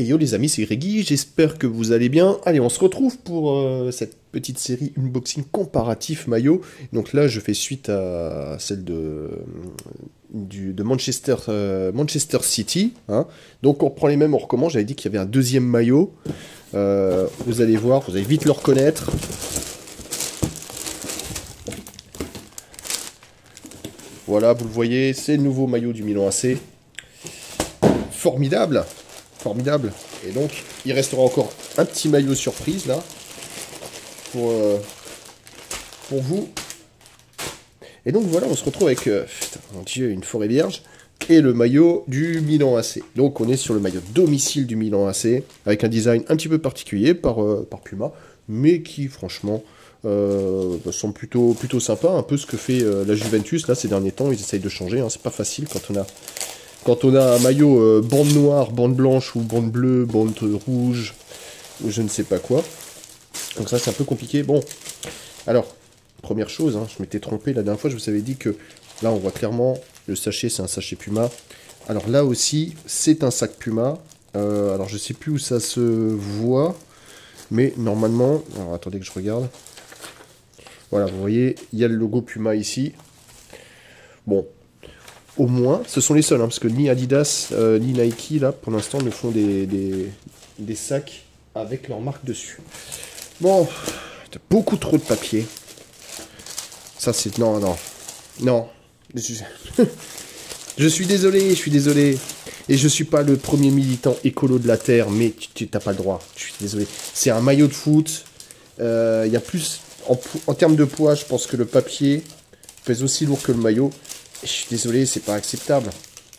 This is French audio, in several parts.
Et yo les amis, c'est Grégy, j'espère que vous allez bien. Allez, on se retrouve pour cette petite série unboxing comparatif maillot. Donc là, je fais suite à celle de Manchester, Manchester City. Hein. Donc on reprend les mêmes, on recommence. J'avais dit qu'il y avait un deuxième maillot. Vous allez voir, vous allez vite le reconnaître. Voilà, vous le voyez, c'est le nouveau maillot du Milan AC. Formidable! Formidable. Et donc, il restera encore un petit maillot surprise, là, pour vous. Et donc, voilà, on se retrouve avec, putain, mon Dieu, une forêt vierge, et le maillot du Milan AC. Donc, on est sur le maillot domicile du Milan AC, avec un design un petit peu particulier par Puma, mais qui, franchement, sont plutôt sympa. Un peu ce que fait la Juventus, là, ces derniers temps. Ils essayent de changer, hein. C'est pas facile quand on a un maillot bande noire, bande blanche, ou bande bleue, bande rouge, ou je ne sais pas quoi. Donc ça, c'est un peu compliqué. Bon, alors, première chose, hein, je m'étais trompé la dernière fois, je vous avais dit que, là, on voit clairement, le sachet, c'est un sachet Puma. Alors là aussi, c'est un sac Puma. Alors, je ne sais plus où ça se voit, mais normalement, alors attendez que je regarde. Voilà, vous voyez, il y a le logo Puma ici. Bon. Au moins, ce sont les seuls, hein, parce que ni Adidas, ni Nike, là, pour l'instant, ne font des sacs avec leur marque dessus. Bon, beaucoup trop de papier. Ça, c'est... Non, non. Non. Je suis désolé, je suis désolé. Et je suis pas le premier militant écolo de la Terre, mais tu n'as pas le droit. Je suis désolé. C'est un maillot de foot. Il y a plus... En termes de poids, je pense que le papier pèse aussi lourd que le maillot. Je suis désolé, c'est pas acceptable.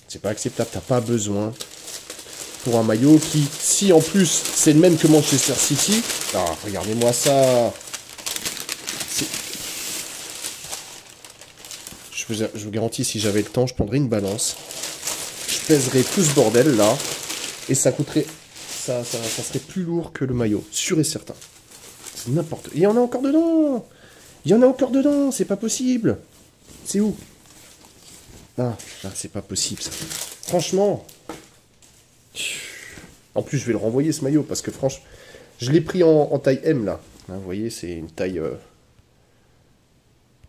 C'est pas acceptable, t'as pas besoin pour un maillot qui, si en plus c'est le même que Manchester City, ah, regardez-moi ça. Je vous garantis, si j'avais le temps, je prendrais une balance. Je pèserais tout ce bordel là, et ça coûterait, ça serait plus lourd que le maillot, sûr et certain. C'est n'importe. Il y en a encore dedans. Il y en a encore dedans, c'est pas possible. C'est où? Ah, c'est pas possible ça. Franchement. En plus, je vais le renvoyer ce maillot parce que franchement, je l'ai pris en taille M là. Hein, vous voyez, c'est une taille.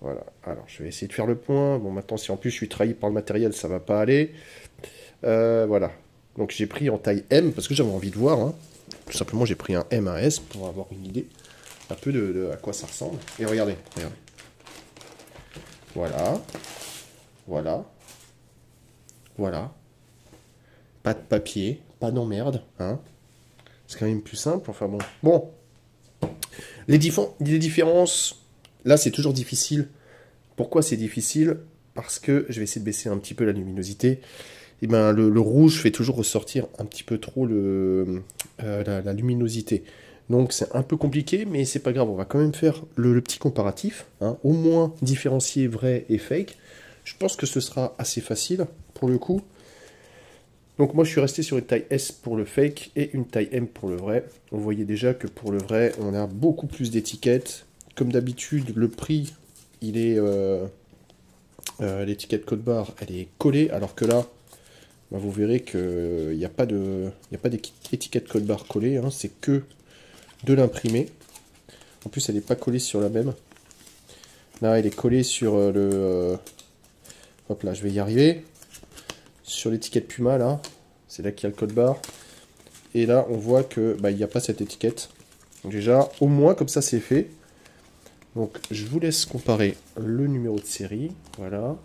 Voilà. Alors, je vais essayer de faire le point. Bon, maintenant, si en plus je suis trahi par le matériel, ça va pas aller. Voilà. Donc, j'ai pris en taille M parce que j'avais envie de voir. Hein. Tout simplement, j'ai pris un M, un S pour avoir une idée un peu de à quoi ça ressemble. Et regardez, regardez. Voilà. Voilà. Voilà. Pas de papier, pas d'emmerde, hein. C'est quand même plus simple, enfin bon. Bon. Les différences, là c'est toujours difficile. Pourquoi c'est difficile? Parce que, je vais essayer de baisser un petit peu la luminosité. Et ben le rouge fait toujours ressortir un petit peu trop la luminosité. Donc c'est un peu compliqué, mais c'est pas grave, on va quand même faire le petit comparatif, hein, au moins différencier vrai et fake. Je pense que ce sera assez facile pour le coup. Donc moi je suis resté sur une taille S pour le fake et une taille M pour le vrai. On voyait déjà que pour le vrai, on a beaucoup plus d'étiquettes. Comme d'habitude, le prix, il est... l'étiquette code barre, elle est collée, alors que là, bah, vous verrez qu'il n'y a pas d'étiquette code barre collée, hein, c'est que de l'imprimé. En plus, elle n'est pas collée sur la même. Là, elle est collée sur hop là, je vais y arriver. Sur l'étiquette Puma, là, c'est là qu'il y a le code barre. Et là, on voit que bah, il n'y a pas cette étiquette. Donc déjà, au moins, comme ça, c'est fait. Donc, je vous laisse comparer le numéro de série. Voilà.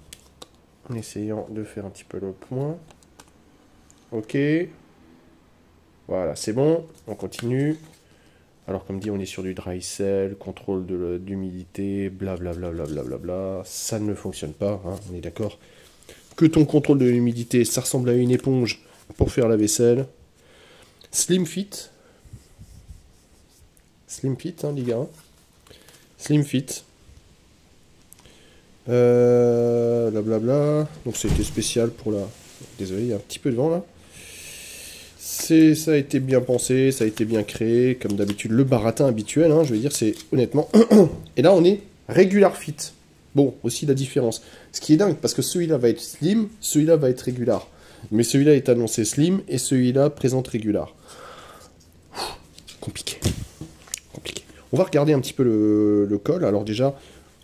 En essayant de faire un petit peu le point. Ok. Voilà, c'est bon. On continue. Alors, comme dit, on est sur du dry cell, contrôle d'humidité, blablabla, blablabla. Ça ne fonctionne pas, hein, on est d'accord. Que ton contrôle de l'humidité, ça ressemble à une éponge pour faire la vaisselle. Slim fit. Slim fit, hein, les gars. Slim fit. Blablabla. Donc, c'était spécial pour la... Désolé, il y a un petit peu de vent, là. Ça a été bien pensé, ça a été bien créé, comme d'habitude, le baratin habituel, hein, je veux dire, c'est honnêtement... Et là, on est regular fit. Bon, aussi la différence. Ce qui est dingue, parce que celui-là va être slim, celui-là va être régular. Mais celui-là est annoncé slim et celui-là présente régular. Compliqué. Compliqué. On va regarder un petit peu le col. Alors déjà,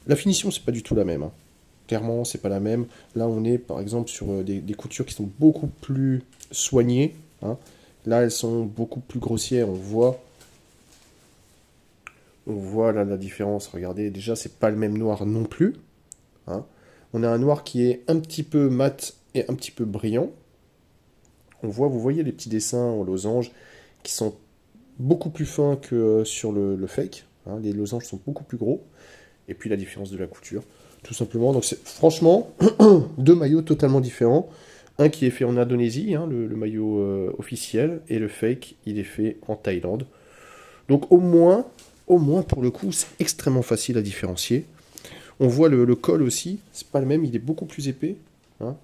la finition, c'est pas du tout la même. Hein. Clairement, c'est pas la même. Là, on est par exemple sur des coutures qui sont beaucoup plus soignées. Hein. Là, elles sont beaucoup plus grossières. On voit là la différence. Regardez, déjà, c'est pas le même noir non plus. Hein. On a un noir qui est un petit peu mat et un petit peu brillant. Vous voyez les petits dessins en losange qui sont beaucoup plus fins que sur le fake. Hein. Les losanges sont beaucoup plus gros. Et puis la différence de la couture, tout simplement. Donc c'est franchement deux maillots totalement différents. Un qui est fait en Indonésie, hein, le maillot officiel, et le fake, il est fait en Thaïlande. Donc au moins pour le coup, c'est extrêmement facile à différencier. On voit le col aussi, c'est pas le même, il est beaucoup plus épais. Hein.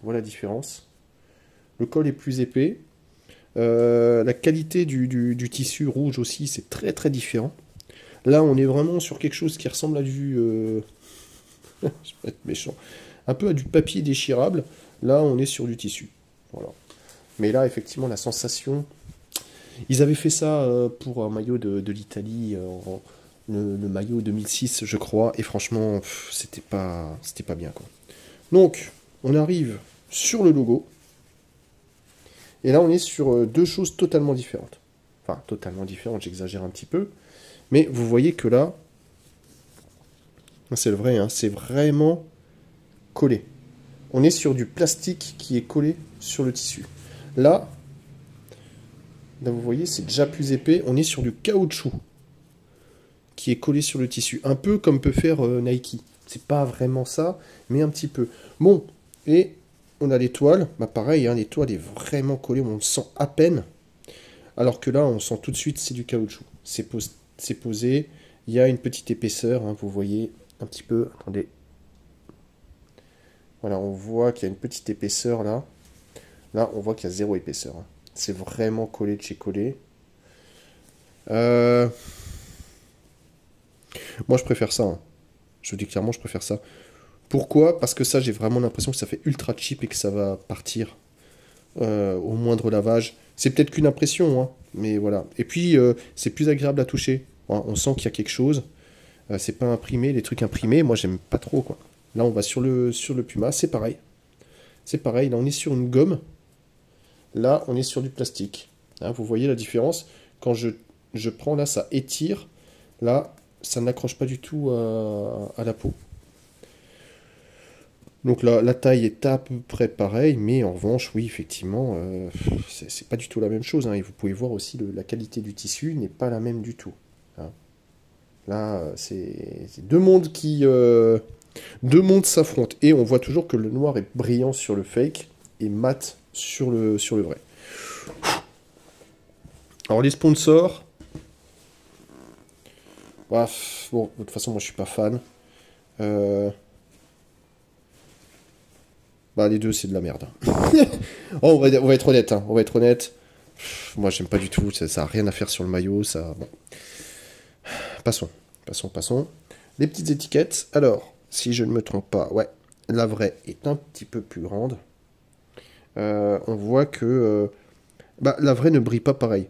Voilà la différence. Le col est plus épais. La qualité du tissu rouge aussi, c'est très très différent. Là, on est vraiment sur quelque chose qui ressemble à du... je vais être méchant. Un peu à du papier déchirable. Là, on est sur du tissu. Voilà. Mais là, effectivement, la sensation... Ils avaient fait ça pour un maillot de l'Italie, le maillot 2006, je crois. Et franchement, c'était pas bien, quoi. Donc, on arrive sur le logo. Et là, on est sur deux choses totalement différentes. Enfin, totalement différentes, j'exagère un petit peu. Mais vous voyez que là, c'est le vrai, hein, c'est vraiment collé. On est sur du plastique qui est collé sur le tissu. Là vous voyez, c'est déjà plus épais. On est sur du caoutchouc qui est collé sur le tissu. Un peu comme peut faire Nike. C'est pas vraiment ça, mais un petit peu. Bon, et on a l'étoile. Bah pareil, hein, l'étoile est vraiment collée, on le sent à peine. Alors que là, on sent tout de suite c'est du caoutchouc. C'est posé. Il y a une petite épaisseur, hein, vous voyez un petit peu. Attendez. Voilà, on voit qu'il y a une petite épaisseur là. Là, on voit qu'il y a zéro épaisseur. Hein. C'est vraiment collé de chez collé. Moi, je préfère ça. Hein. Je vous dis clairement, je préfère ça. Pourquoi? Parce que ça, j'ai vraiment l'impression que ça fait ultra cheap et que ça va partir au moindre lavage. C'est peut-être qu'une impression, hein, mais voilà. Et puis, c'est plus agréable à toucher. Hein, on sent qu'il y a quelque chose. C'est pas imprimé, les trucs imprimés, moi, j'aime pas trop, quoi. Là, on va sur le Puma, c'est pareil. C'est pareil, là, on est sur une gomme. Là, on est sur du plastique. Hein, vous voyez la différence? Quand je prends, là, ça étire. Là, ça n'accroche pas du tout à la peau. Donc la taille est à peu près pareille, mais en revanche, oui, effectivement, c'est pas du tout la même chose. Hein, et vous pouvez voir aussi la qualité du tissu n'est pas la même du tout. Hein. Là, c'est deux mondes s'affrontent. Et on voit toujours que le noir est brillant sur le fake et mat sur le vrai. Alors les sponsors, bon, de toute façon, moi je suis pas fan. Bah les deux c'est de la merde. Oh, on va être honnête, hein. On va être honnête. Moi j'aime pas du tout, ça a rien à faire sur le maillot, ça. Bon. Passons. Les petites étiquettes. Alors, si je ne me trompe pas, ouais, la vraie est un petit peu plus grande. On voit que la vraie ne brille pas pareil.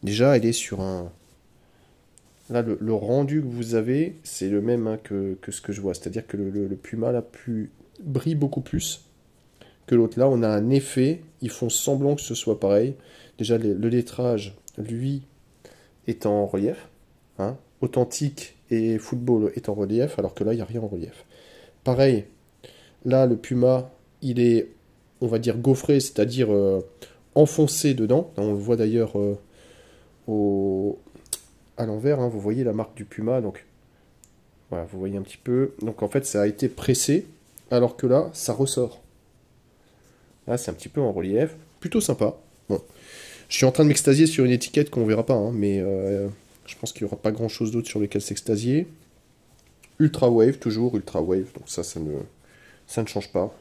Déjà, elle est sur un... Là, le rendu que vous avez, c'est le même hein, que ce que je vois. C'est-à-dire que le Puma là, brille beaucoup plus que l'autre. Là, on a un effet. Ils font semblant que ce soit pareil. Déjà, le lettrage, lui, est en relief. Hein. Authentique et football est en relief, alors que là, il n'y a rien en relief. Pareil, là, le Puma, il est, on va dire, gaufré, c'est-à-dire enfoncé dedans. On le voit d'ailleurs à l'envers, hein, vous voyez la marque du Puma, donc voilà, vous voyez un petit peu. Donc en fait, ça a été pressé, alors que là, ça ressort. Là, c'est un petit peu en relief, plutôt sympa. Bon, je suis en train de m'extasier sur une étiquette qu'on verra pas, hein, mais je pense qu'il n'y aura pas grand-chose d'autre sur lequel s'extasier. Ultra Wave, toujours Ultra Wave, donc ça ne change pas.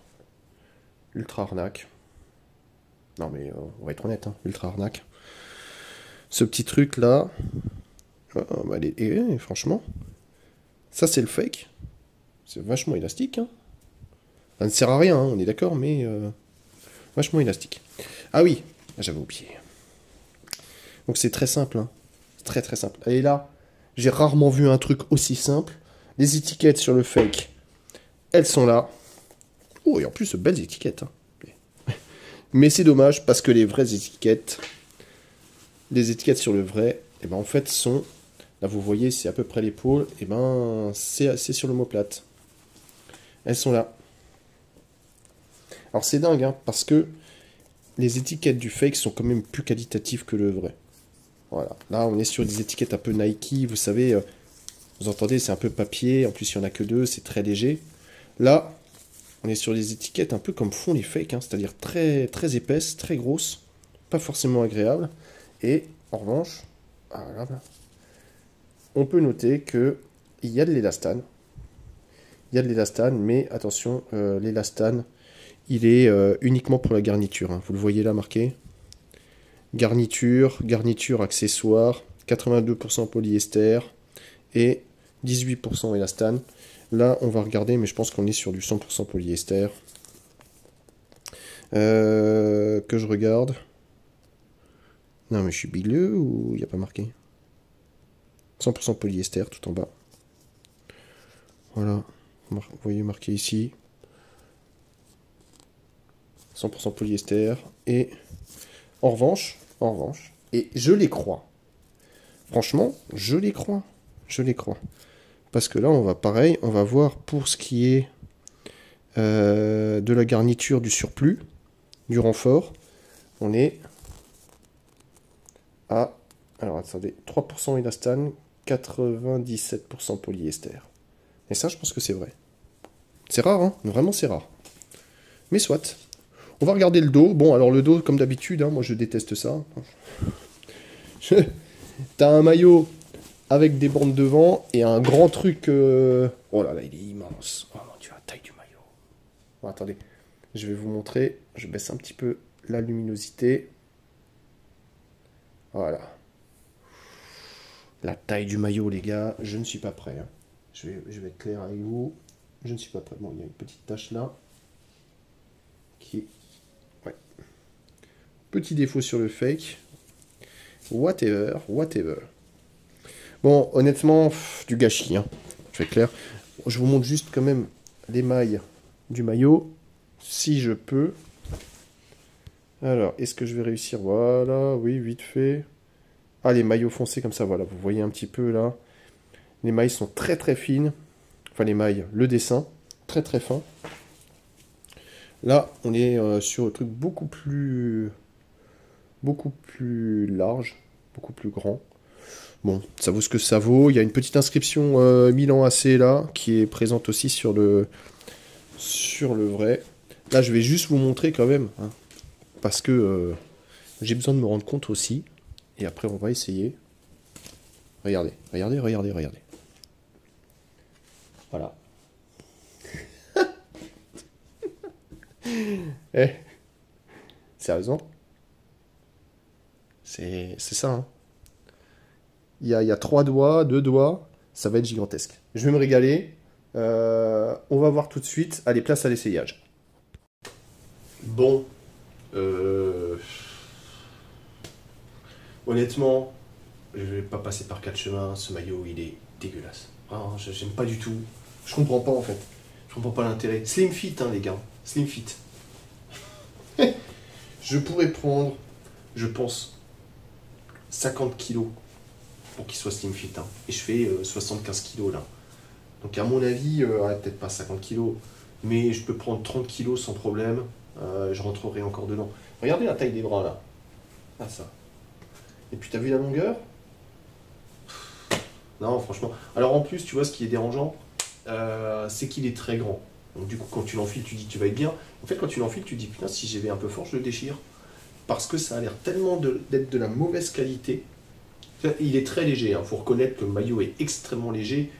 Ultra Arnaque. Non mais on va être honnête, hein, Ultra Arnaque. Ce petit truc là, franchement, ça c'est le fake. C'est vachement élastique. Hein. Ça ne sert à rien, hein, on est d'accord, mais Vachement élastique. Ah oui, j'avais oublié. Donc c'est très simple, hein. Très très simple. Et là, j'ai rarement vu un truc aussi simple. Les étiquettes sur le fake, elles sont là. Oh, et en plus, belles étiquettes, hein. Mais c'est dommage parce que les vraies étiquettes, les étiquettes sur le vrai, et ben en fait sont, là vous voyez c'est à peu près l'épaule, et ben c'est sur l'omoplate. Elles sont là. Alors c'est dingue hein, parce que les étiquettes du fake sont quand même plus qualitatives que le vrai. Voilà, là on est sur des étiquettes un peu Nike, vous savez, vous entendez c'est un peu papier, en plus il n'y en a que deux, c'est très léger. Là, on est sur des étiquettes un peu comme font les fakes, hein, c'est-à-dire très, très épaisses, très grosses, pas forcément agréables. Et en revanche, voilà, on peut noter qu'il y a de l'élastane. Il y a de l'élastane, mais attention, l'élastane, il est uniquement pour la garniture. Hein. Vous le voyez là marqué. Garniture, garniture accessoire, 82% polyester et 18% élastane. Là, on va regarder, mais je pense qu'on est sur du 100% polyester. Que je regarde. Non, mais je suis bigleux ou il n'y a pas marqué 100% polyester tout en bas. Voilà. Vous voyez marqué ici. 100% polyester. Et en revanche, et je les crois. Franchement, je les crois. Je les crois. Parce que là, on va pareil, on va voir pour ce qui est de la garniture du surplus, du renfort. On est à, alors attendez, 3% élastane, 97% polyester. Et ça, je pense que c'est vrai. C'est rare, hein, vraiment c'est rare. Mais soit. On va regarder le dos. Bon, alors le dos, comme d'habitude, hein, moi je déteste ça. T'as un maillot avec des bandes devant et un grand truc... Oh là là, il est immense. Oh mon dieu, la taille du maillot. Bon, attendez, je vais vous montrer. Je baisse un petit peu la luminosité. Voilà. La taille du maillot, les gars, je ne suis pas prêt. Hein. Je vais être clair avec vous. Je ne suis pas prêt. Bon, il y a une petite tache là. Qui... Ouais. Petit défaut sur le fake. Whatever, whatever. Bon, honnêtement, du gâchis. Hein. Je vais être clair. Je vous montre juste quand même les mailles du maillot. Si je peux. Alors, est-ce que je vais réussir? Voilà, oui, vite fait. Ah, les maillots foncés comme ça, voilà. Vous voyez un petit peu là. Les mailles sont très très fines. Enfin, les mailles, le dessin, très très fin. Là, on est sur un truc beaucoup plus large, beaucoup plus grand. Bon, ça vaut ce que ça vaut. Il y a une petite inscription Milan AC là, qui est présente aussi sur le vrai. Là, je vais juste vous montrer quand même, hein, parce que j'ai besoin de me rendre compte aussi. Et après, on va essayer. Regardez, regardez, regardez, regardez. Voilà. Eh, sérieusement, c'est ça, hein. Il y a 3 doigts, 2 doigts, ça va être gigantesque. Je vais me régaler. On va voir tout de suite. Allez, place à l'essayage. Bon. Honnêtement, je vais pas passer par 4 chemins. Ce maillot, il est dégueulasse. Ah, j'aime pas du tout. Je comprends pas, en fait. Je comprends pas l'intérêt. Slim fit, hein, les gars. Slim fit. Je pourrais prendre, je pense, 50 kilos pour qu'il soit slim fit. Hein. Et je fais 75 kilos là. Donc à mon avis, peut-être pas 50 kilos, mais je peux prendre 30 kilos sans problème. Je rentrerai encore dedans. Regardez la taille des bras là. Ah ça. Et puis t'as vu la longueur? Non, franchement. Alors en plus, tu vois, ce qui est dérangeant, c'est qu'il est très grand. Donc du coup, quand tu l'enfiles, tu dis tu vas être bien. En fait, quand tu l'enfiles, tu dis putain, si j'y vais un peu fort, je le déchire. Parce que ça a l'air tellement d'être de la mauvaise qualité. Il est très léger, il faut reconnaître que le maillot est extrêmement léger.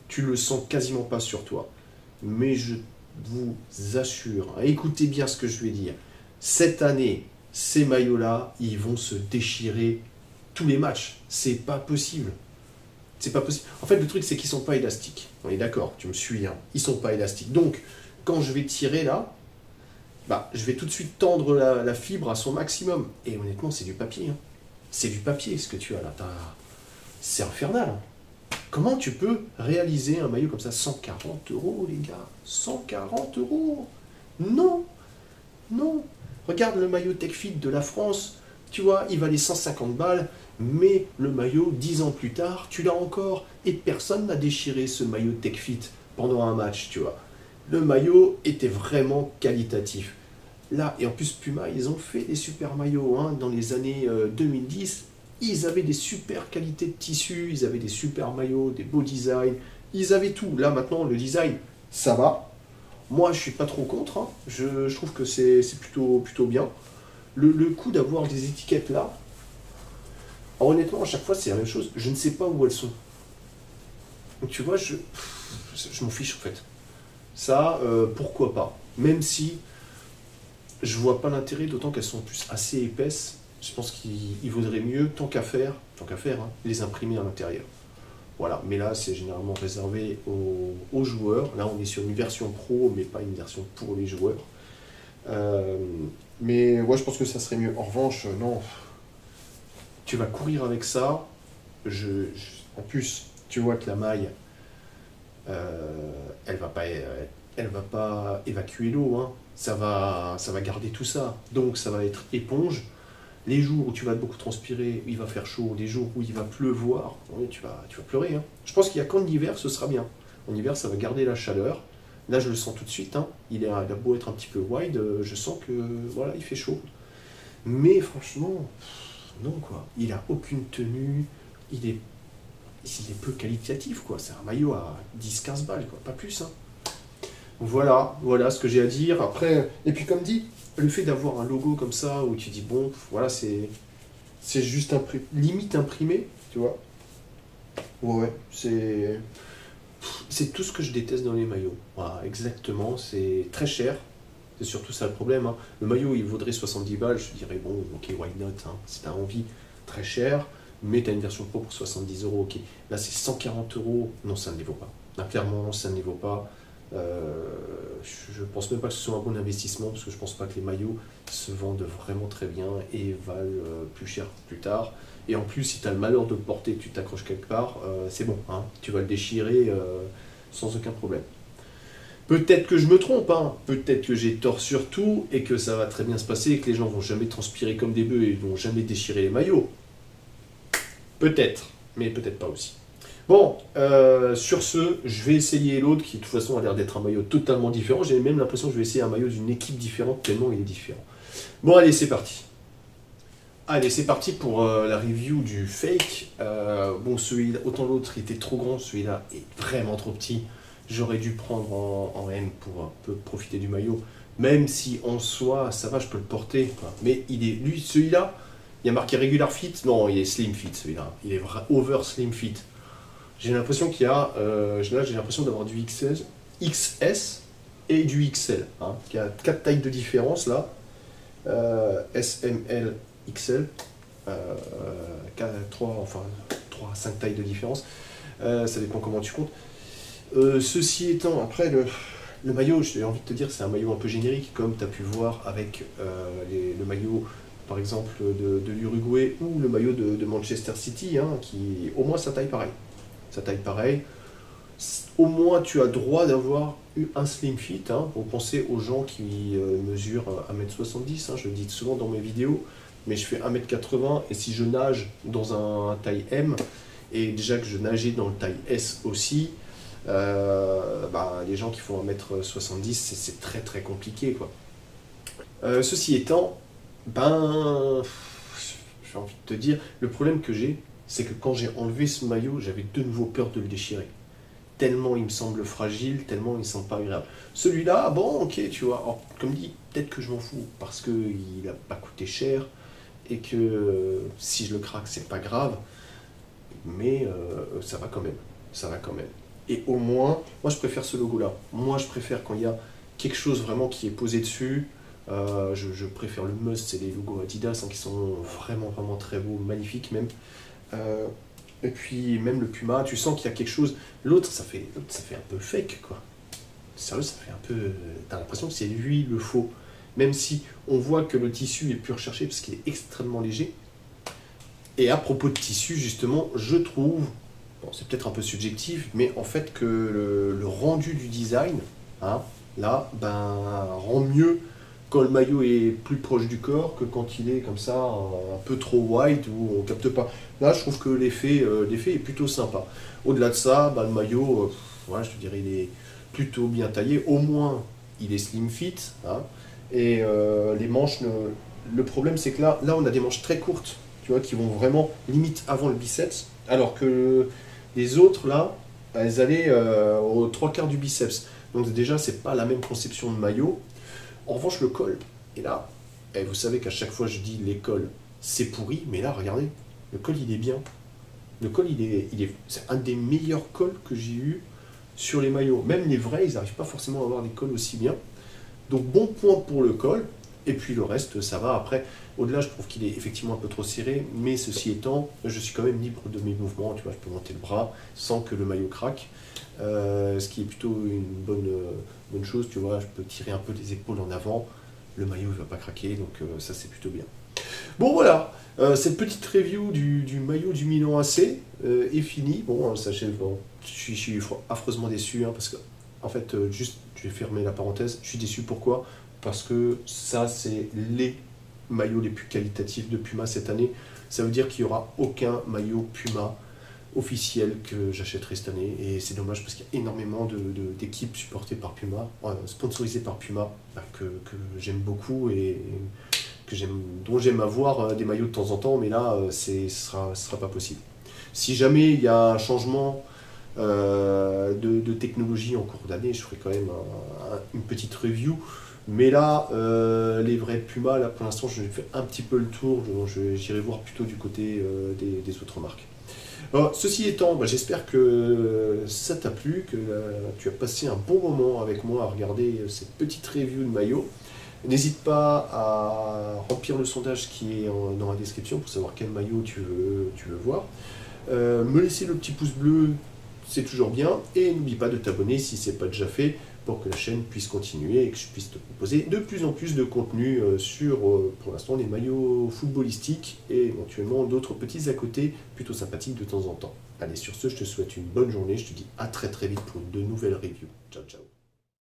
Tu le sens quasiment pas sur toi. Mais je vous assure, écoutez bien ce que je vais dire. Cette année, ces maillots-là, ils vont se déchirer tous les matchs. C'est pas possible. C'est pas possible. En fait, le truc, c'est qu'ils sont pas élastiques. On est d'accord, tu me suis. Hein. Ils sont pas élastiques. Donc, quand je vais tirer là, bah, je vais tout de suite tendre la fibre à son maximum. Et honnêtement, c'est du papier. Hein. C'est du papier ce que tu as là. C'est infernal. Hein. Comment tu peux réaliser un maillot comme ça? 140 euros, les gars. 140 euros. Non, non. Regarde le maillot TechFit de la France. Tu vois, il valait 150 balles. Mais le maillot, 10 ans plus tard, tu l'as encore. Et personne n'a déchiré ce maillot TechFit pendant un match, tu vois. Le maillot était vraiment qualitatif. Là, et en plus Puma, ils ont fait des super maillots. Hein. Dans les années 2010, ils avaient des super qualités de tissu, ils avaient des super maillots, des beaux designs. Ils avaient tout. Là, maintenant, le design, ça va. Moi, je suis pas trop contre. Hein. Je trouve que c'est plutôt bien. Le coup d'avoir des étiquettes là, alors, honnêtement, à chaque fois, c'est la même chose. Je ne sais pas où elles sont. Donc, tu vois, je m'en fiche en fait. Ça, pourquoi pas. Même si je vois pas l'intérêt, d'autant qu'elles sont en plus assez épaisses. Je pense qu'il vaudrait mieux, tant qu'à faire, hein, les imprimer à l'intérieur. Voilà, mais là, c'est généralement réservé aux joueurs. Là, on est sur une version pro, mais pas une version pour les joueurs. Mais ouais, je pense que ça serait mieux. En revanche, non, tu vas courir avec ça. En plus, tu vois que la maille, elle va pas évacuer l'eau. Hein. Ça va garder tout ça. Donc, ça va être éponge. Les jours où tu vas beaucoup transpirer, il va faire chaud. Les jours où il va pleuvoir, oui, tu vas pleurer. Hein. Je pense qu'il y a qu'en hiver, ce sera bien. En hiver, ça va garder la chaleur. Là, je le sens tout de suite. Hein. Il a beau être un petit peu wide, je sens que voilà, il fait chaud. Mais franchement, non quoi. Il a aucune tenue. Il est peu qualitatif quoi. C'est un maillot à 10-15 balles quoi, pas plus. Hein. Voilà ce que j'ai à dire. Après, et puis comme dit, le fait d'avoir un logo comme ça où tu dis bon, voilà, c'est juste limite imprimé, tu vois. Ouais, c'est tout ce que je déteste dans les maillots. Voilà, exactement, c'est très cher. C'est surtout ça le problème. Hein. Le maillot, il vaudrait 70 balles. Je dirais, bon, ok, why not, hein, si t'as envie, très cher. Mais t'as une version pro pour 70 euros, ok. Là, c'est 140 euros. Non, ça ne les vaut pas. Là, clairement, ça ne les vaut pas. Je pense même pas que ce soit un bon investissement parce que je pense pas que les maillots se vendent vraiment très bien et valent plus cher plus tard. Et en plus, si tu as le malheur de le porter et que tu t'accroches quelque part, c'est bon, hein, tu vas le déchirer sans aucun problème. Peut-être que je me trompe, hein, peut-être que j'ai tort sur tout et que ça va très bien se passer et que les gens vont jamais transpirer comme des bœufs et vont jamais déchirer les maillots. Peut-être, mais peut-être pas aussi. Bon, sur ce, je vais essayer l'autre qui de toute façon a l'air d'être un maillot totalement différent. J'ai même l'impression que je vais essayer un maillot d'une équipe différente tellement il est différent. Bon, allez, c'est parti. Allez, c'est parti pour la review du fake. Bon, celui-là, autant l'autre était trop grand, celui-là est vraiment trop petit. J'aurais dû prendre en M pour un peu profiter du maillot. Même si en soi, ça va, je peux le porter. Quoi. Mais lui, celui-là, il y a marqué regular fit. Non, il est slim fit celui-là. Il est over slim fit. J'ai l'impression qu'il y a, j'ai l'impression d'avoir du XS et du XL. Hein, il y a 4 tailles de différence là. S, M, L, XL. 3 à 5 tailles de différence. Ça dépend comment tu comptes. Ceci étant, après le maillot, j'ai envie de te dire, c'est un maillot un peu générique, comme tu as pu voir avec le maillot, par exemple, de l'Uruguay ou le maillot de Manchester City, hein, qui, au moins, ça taille pareil. Ça taille pareil. Au moins, tu as droit d'avoir un slim fit. Hein, pour penser aux gens qui mesurent 1m70, hein, je le dis souvent dans mes vidéos, mais je fais 1m80 et si je nage dans un taille M, et déjà que je nageais dans le taille S aussi, les gens qui font 1m70, c'est très très compliqué quoi. Ceci étant, j'ai envie de te dire, le problème que j'ai, c'est que quand j'ai enlevé ce maillot, j'avais de nouveau peur de le déchirer. Tellement il me semble fragile, tellement il ne me semble pas agréable. Celui-là, bon, ok, tu vois, alors, comme dit, peut-être que je m'en fous, parce qu'il n'a pas coûté cher, et que si je le craque, c'est pas grave, mais ça va quand même, ça va quand même. Et au moins, moi je préfère ce logo-là. Moi je préfère quand il y a quelque chose vraiment qui est posé dessus. Je préfère le Must, c'est les logos Adidas hein, qui sont vraiment vraiment très beaux, magnifiques même. Et puis même le Puma, tu sens qu'il y a quelque chose. L'autre, ça fait un peu fake quoi. Sérieux, ça fait un peu. T'as l'impression que c'est lui le faux. même si on voit que le tissu est plus recherché parce qu'il est extrêmement léger. Et à propos de tissu, justement, je trouve, bon, c'est peut-être un peu subjectif, mais en fait que le rendu du design, hein, là, ben, rend mieux quand le maillot est plus proche du corps que quand il est comme ça, un peu trop wide ou on capte pas. Là, je trouve que l'effet est plutôt sympa. Au-delà de ça, ben, le maillot, ouais, je te dirais, il est plutôt bien taillé. Au moins, il est slim fit, hein, et les manches, le problème, c'est que là, on a des manches très courtes, tu vois, qui vont vraiment limite avant le biceps, alors que les autres, là, elles allaient aux trois quarts du biceps. Donc déjà, c'est pas la même conception de maillot. En revanche, le col, et là, et vous savez qu'à chaque fois je dis les cols, c'est pourri, mais là, regardez, le col, il est bien. Le col, c'est un des meilleurs cols que j'ai eu sur les maillots. Même les vrais, ils n'arrivent pas forcément à avoir des cols aussi bien. Donc bon point pour le col. Et puis le reste, ça va. Après, au-delà, je trouve qu'il est effectivement un peu trop serré. Mais ceci étant, je suis quand même libre de mes mouvements. Tu vois, je peux monter le bras sans que le maillot craque. Ce qui est plutôt une bonne chose. Tu vois, je peux tirer un peu les épaules en avant. Le maillot ne va pas craquer. Donc ça, c'est plutôt bien. Bon, voilà. Cette petite review du maillot du Milan AC est finie. Bon, sachez, bon, je suis affreusement déçu. Hein, parce que, en fait, juste, je vais fermer la parenthèse. Je suis déçu. Pourquoi ? Parce que ça, c'est les maillots les plus qualitatifs de Puma cette année. Ça veut dire qu'il n'y aura aucun maillot Puma officiel que j'achèterai cette année. Et c'est dommage parce qu'il y a énormément d'équipes supportées par Puma, sponsorisées par Puma, que j'aime beaucoup et dont j'aime avoir des maillots de temps en temps. Mais là, ce sera pas possible. Si jamais il y a un changement de technologie en cours d'année, je ferai quand même une petite review. Mais là, les vrais Puma, là pour l'instant, je fais un petit peu le tour. J'irai voir plutôt du côté des autres marques. Alors, ceci étant, bah, j'espère que ça t'a plu, que tu as passé un bon moment avec moi à regarder cette petite review de maillot. N'hésite pas à remplir le sondage qui est dans la description pour savoir quel maillot tu veux voir. Me laisser le petit pouce bleu, c'est toujours bien. Et n'oublie pas de t'abonner si ce n'est pas déjà fait, pour que la chaîne puisse continuer et que je puisse te proposer de plus en plus de contenu sur, pour l'instant, les maillots footballistiques et éventuellement d'autres petits à côté plutôt sympathiques de temps en temps. Allez, sur ce, je te souhaite une bonne journée. Je te dis à très très vite pour de nouvelles reviews. Ciao, ciao.